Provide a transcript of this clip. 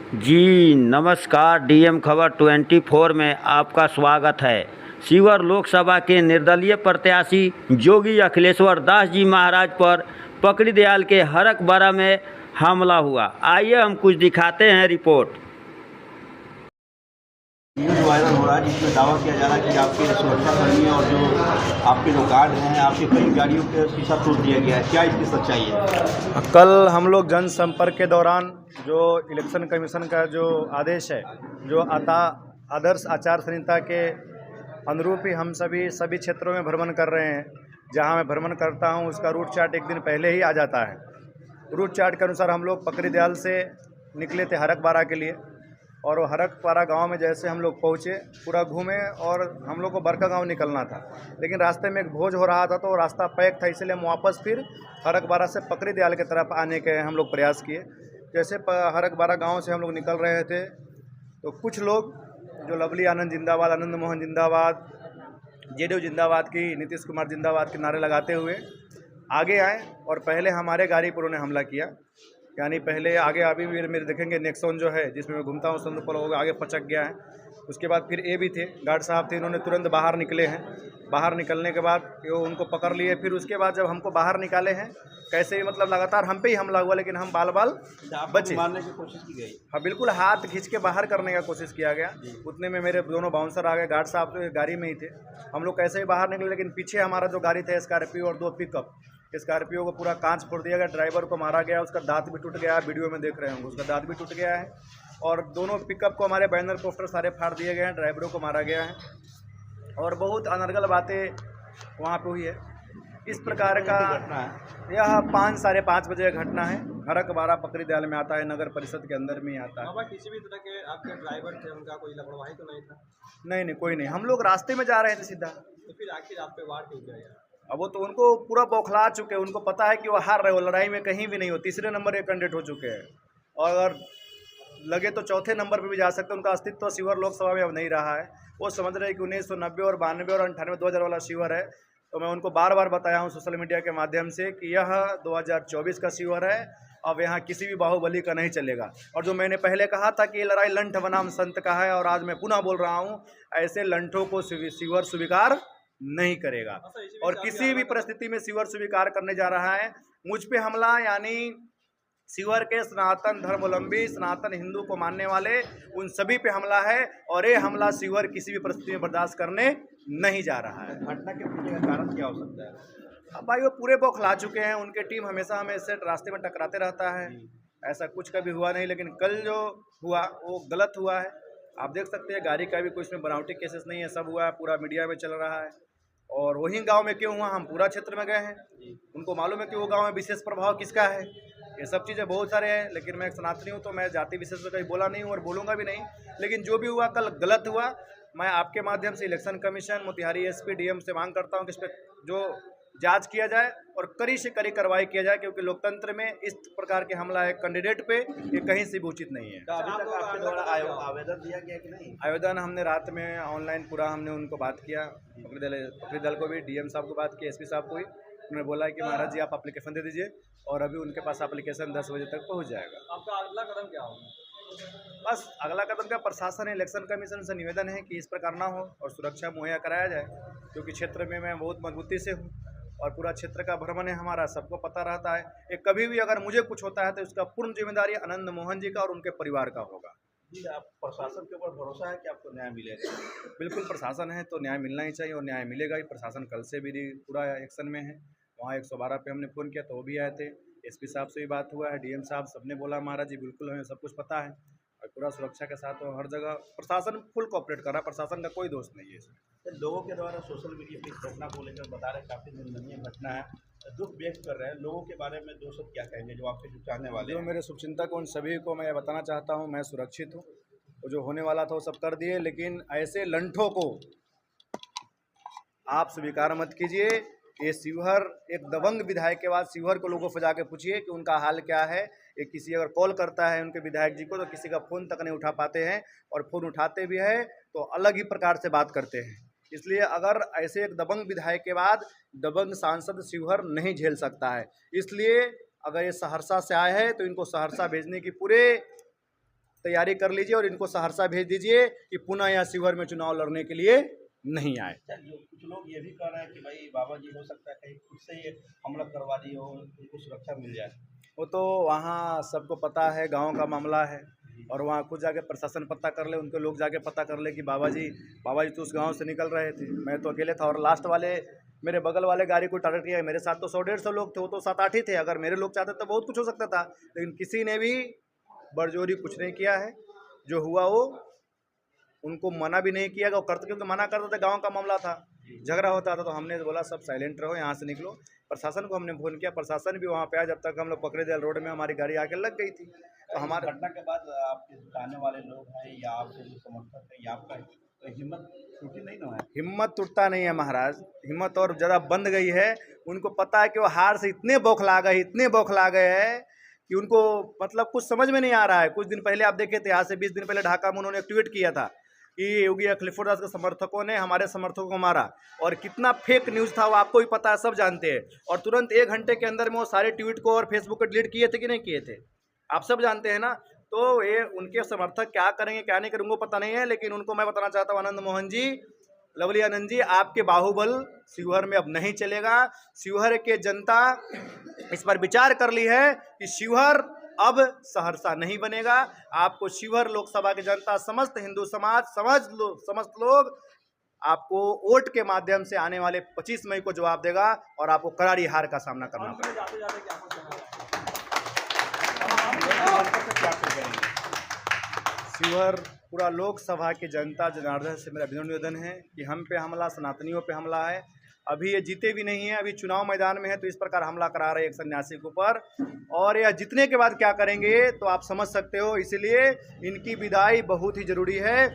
जी नमस्कार। डीएम खबर 24 में आपका स्वागत है। शिवहर लोकसभा के निर्दलीय प्रत्याशी जोगी अखिलेश्वर दास जी महाराज पर पकड़ी दयाल के हरकबरा में हमला हुआ। आइए हम कुछ दिखाते हैं रिपोर्ट। न्यूज़ वायरल हो रहा है जिसमें दावा किया जा रहा है कि आपके सुरक्षाकर्मी और जो आपके जो गार्ड हैं आपकी कई गाड़ियों के शीशा तोड़ दिया गया है, क्या इसकी सच्चाई है? कल हम लोग जनसंपर्क के दौरान जो इलेक्शन कमीशन का जो आदेश है, जो आदर्श आचार संहिता के अनुरूप ही हम सभी क्षेत्रों में भ्रमण कर रहे हैं। जहां मैं भ्रमण करता हूं उसका रूट चार्ट एक दिन पहले ही आ जाता है। रूट चार्ट के अनुसार हम लोग पकड़ी दयाल से निकले थे हरकबारा के लिए, और वो हरकबारा गांव में जैसे हम लोग पहुँचे, पूरा घूमे और हम लोग को बरका गांव निकलना था, लेकिन रास्ते में एक भोज हो रहा था तो रास्ता पैक था, इसलिए हम वापस फिर हरकबारा से पकड़ी दयाल की तरफ आने के हम लोग प्रयास किए। जैसे हरकबारा गांव से हम लोग निकल रहे थे तो कुछ लोग जो लवली आनंद जिंदाबाद, आनंद मोहन जिंदाबाद, जेडीयू जिंदाबाद की, नीतीश कुमार जिंदाबाद के नारे लगाते हुए आगे आए और पहले हमारे गाड़ी पर उन्होंने हमला किया। यानी पहले आगे अभी भी मेरे देखेंगे नेक्सॉन जो है जिसमें मैं घूमता हूँ, संदूक हो आगे पचक गया है। उसके बाद फिर ए भी थे, गार्ड साहब थे, इन्होंने तुरंत बाहर निकले हैं। बाहर निकलने के बाद वो उनको पकड़ लिए। फिर उसके बाद जब हमको बाहर निकाले हैं, कैसे भी मतलब लगातार हम पे ही हमला हुआ, लेकिन हम बाल बचे। मारने की कोशिश की गई? हाँ बिल्कुल, हाथ खींच के बाहर करने का कोशिश किया गया। उतने में मेरे दोनों बाउंसर आ गए, गार्ड साहब तो गाड़ी में ही थे। हम लोग कैसे ही बाहर निकले, लेकिन पीछे हमारा जो गाड़ी था स्कॉर्पियो और 2 पिकअप, स्कॉर्पियो को पूरा कांच फोड़ दिया गया, ड्राइवर को मारा गया, उसका दांत भी टूट गया, वीडियो में देख रहे होंगे उसका दांत भी टूट गया है। और दोनों पिकअप को हमारे बैनर पोस्टर सारे फाड़ दिए गए हैं, ड्राइवरों को मारा गया है और बहुत अनर्गल बातें वहाँ पे हुई है। इस प्रकार का घटना है। यह 5 साढ़े 5 बजे का घटना है। हरकबारा पकड़ी दयाल में आता है, नगर परिषद के अंदर में ही आता है। किसी भी तरह के आपके ड्राइवर थे, उनका कोई लापरवाही तो नहीं था? नहीं, कोई नहीं, हम लोग रास्ते में जा रहे थे सीधा। तो फिर आखिर आप पे वार क्यों किया गया? अब वो तो उनको पूरा बौखला चुके हैं, उनको पता है कि वो हार रहे हो, लड़ाई में कहीं भी नहीं हो, तीसरे नंबर के कैंडिडेट हो चुके हैं और अगर लगे तो चौथे नंबर पे भी जा सकते हैं। उनका अस्तित्व शिवहर लोकसभा में अब नहीं रहा है। वो समझ रहे हैं कि 1990 और 92 और 98 2000 वाला शिवहर है। तो मैं उनको बार बार बताया हूँ सोशल मीडिया के माध्यम से कि यह 2024 का शिवहर है। अब यहाँ किसी भी बाहुबली का नहीं चलेगा। और जो मैंने पहले कहा था कि ये लड़ाई लंठ बनाम संत का है, और आज मैं पुनः बोल रहा हूँ, ऐसे लंठों को शिवहर स्वीकार नहीं करेगा और किसी भी परिस्थिति में शिवहर स्वीकार करने जा रहा है। मुझ पे हमला, यानी शिवहर के सनातन धर्मावलंबी, सनातन हिंदू को मानने वाले, उन सभी पे हमला है और ये हमला शिवहर किसी भी परिस्थिति में बर्दाश्त करने नहीं जा रहा है। घटना के पीछे का कारण क्या हो सकता है? अब भाई वो पूरे बौखला चुके हैं, उनके टीम हमेशा हमें से रास्ते में टकराते रहता है। ऐसा कुछ कभी हुआ नहीं, लेकिन कल जो हुआ वो गलत हुआ है। आप देख सकते हैं गाड़ी का भी कोई इसमें बनावटी केसेस नहीं है, सब हुआ है, पूरा मीडिया में चल रहा है। और वही गांव में क्यों हुआ, हम पूरा क्षेत्र में गए हैं, उनको मालूम है कि वो गांव में विशेष प्रभाव किसका है। ये सब चीज़ें बहुत सारे हैं, लेकिन मैं एक सनातनी हूँ तो मैं जाति विशेष में कहीं बोला नहीं हूँ और बोलूँगा भी नहीं। लेकिन जो भी हुआ कल गलत हुआ। मैं आपके माध्यम से election commission, Motihari SP, DM से मांग करता हूँ कि इस पर जो जांच किया जाए और कड़ी से कड़ी कार्रवाई किया जाए, क्योंकि लोकतंत्र में इस प्रकार के हमला एक कैंडिडेट पे ये कहीं से भी उचित नहीं है। अभी तक आपके द्वारा आवेदन दिया गया कि नहीं? आवेदन हमने रात में ऑनलाइन पूरा हमने उनको बात किया, पकड़ी दल को भी, डीएम साहब को बात की, एसपी साहब को भी। उन्होंने बोला कि महाराज जी आप एप्लीकेशन दे दीजिए और अभी उनके पास एप्लीकेशन 10 बजे तक पहुंच जाएगा। आपका अगला कदम क्या होगा? बस अगला कदम का प्रशासन, इलेक्शन कमीशन से निवेदन है कि इस प्रकार ना हो और सुरक्षा मुहैया कराया जाए, क्योंकि क्षेत्र में मैं बहुत मजबूती से हूँ और पूरा क्षेत्र का भ्रमण है हमारा, सबको पता रहता है। एक कभी भी अगर मुझे कुछ होता है तो इसका पूर्ण जिम्मेदारी आनंद मोहन जी का और उनके परिवार का होगा। जी, आप प्रशासन के ऊपर भरोसा है कि आपको न्याय मिलेगा? बिल्कुल, प्रशासन है तो न्याय मिलना ही चाहिए और न्याय मिलेगा ही। प्रशासन कल से भी पूरा एक्शन में है। वहाँ 112 पे हमने फ़ोन किया तो वो भी आए थे, एसपी साहब से भी बात हुआ है, डीएम साहब, सबने बोला महाराज जी बिल्कुल हमें सब कुछ पता है और पूरा सुरक्षा के साथ और हर जगह प्रशासन फुल कोऑपरेट कर रहा है। प्रशासन का कोई दोष नहीं है इसमें। तो लोगों के द्वारा सोशल मीडिया पे इस घटना को लेकर बता रहे काफ़ी निंदनीय घटना है, दुख व्यक्त कर रहे हैं। लोगों के बारे में 2 शब्द क्या कहेंगे जो आपके जो चाहने वाले जो हैं? मेरे शुभचिंतक उन सभी को मैं बताना चाहता हूँ, मैं सुरक्षित हूँ। वो जो होने वाला था वो सब कर दिए, लेकिन ऐसे लंठों को आप स्वीकार मत कीजिए। ये शिवहर एक दबंग विधायक के बाद शिवहर को लोगों को जाके पूछिए कि उनका हाल क्या है। ये किसी अगर कॉल करता है उनके विधायक जी को तो किसी का फ़ोन तक नहीं उठा पाते हैं, और फ़ोन उठाते भी है तो अलग ही प्रकार से बात करते हैं। इसलिए अगर ऐसे एक दबंग विधायक के बाद दबंग सांसद शिवहर नहीं झेल सकता है। इसलिए अगर ये सहरसा से आए हैं तो इनको सहरसा भेजने की पूरे तैयारी कर लीजिए और इनको सहरसा भेज दीजिए कि पुनः यहाँ शिवहर में चुनाव लड़ने के लिए नहीं आए। कुछ लोग ये भी कह रहे हैं कि भाई बाबा जी हो सकता है कहीं खुद से ही हमला करवा दिए हो, उनको सुरक्षा मिल जाए। वो तो वहाँ सबको पता है, गांव का मामला है और वहाँ खुद जाके प्रशासन पता कर ले, उनके लोग जाके पता कर ले कि बाबा जी तो उस गांव से निकल रहे थे, मैं तो अकेले था और लास्ट वाले मेरे बगल वाले गाड़ी को टारगेट किया। मेरे साथ तो 100-150 लोग थे, वो तो 7-8 ही थे। अगर मेरे लोग चाहते तो बहुत कुछ हो सकता था, लेकिन किसी ने भी बरजोरी कुछ नहीं किया है। जो हुआ वो उनको मना भी नहीं किया, वो करते क्योंकि मना करते थे, गाँव का मामला था, झगड़ा होता था, तो हमने बोला सब साइलेंट रहो, यहाँ से निकलो। प्रशासन को हमने फोन किया, प्रशासन भी वहाँ पे आया। जब तक हम लोग पकड़े दयाल रोड में हमारी गाड़ी आके लग गई थी। तो हमारे घटना के बाद आपके आने वाले लोग हैं या आपके जो समर्थक हैं या आपका तो हिम्मत टूटी नहीं ना है? हिम्मत टूटता नहीं है महाराज, हिम्मत और ज़रा बंद गई है। उनको पता है कि वो हार से इतने बौखला गए हैं कि उनको मतलब कुछ समझ में नहीं आ रहा है। कुछ दिन पहले आप देखे थे, आज से 20 दिन पहले ढाका में उन्होंने एक ट्वीट किया था कि योगी अखिलेश्वर दास के समर्थकों ने हमारे समर्थकों को मारा, और कितना फेक न्यूज़ था वो आपको भी पता है, सब जानते हैं। और तुरंत 1 घंटे के अंदर में वो सारे ट्वीट को और फेसबुक को डिलीट किए थे कि नहीं किए थे, आप सब जानते हैं ना। तो ये उनके समर्थक क्या करेंगे क्या नहीं करेंगे उनको पता नहीं है, लेकिन उनको मैं बताना चाहता हूँ, आनंद मोहन जी, लवली आनंद जी, आपके बाहुबल शिवहर में अब नहीं चलेगा। शिवहर के जनता इस पर विचार कर ली है कि शिवहर अब सहरसा नहीं बनेगा। आपको शिवहर लोकसभा की जनता, समस्त हिंदू समाज, समस्त लोग आपको वोट के माध्यम से आने वाले 25 मई को जवाब देगा और आपको करारी हार का सामना करना पड़ेगा। शिवहर पूरा लोकसभा की जनता जनार्दन से मेरा निवेदन है कि हम पे हमला, सनातनियों पे हमला है। अभी ये जीते भी नहीं है, अभी चुनाव मैदान में है, तो इस प्रकार हमला करा रहे हैं एक सन्यासी के ऊपर, और यह जीतने के बाद क्या करेंगे तो आप समझ सकते हो। इसलिए इनकी विदाई बहुत ही जरूरी है।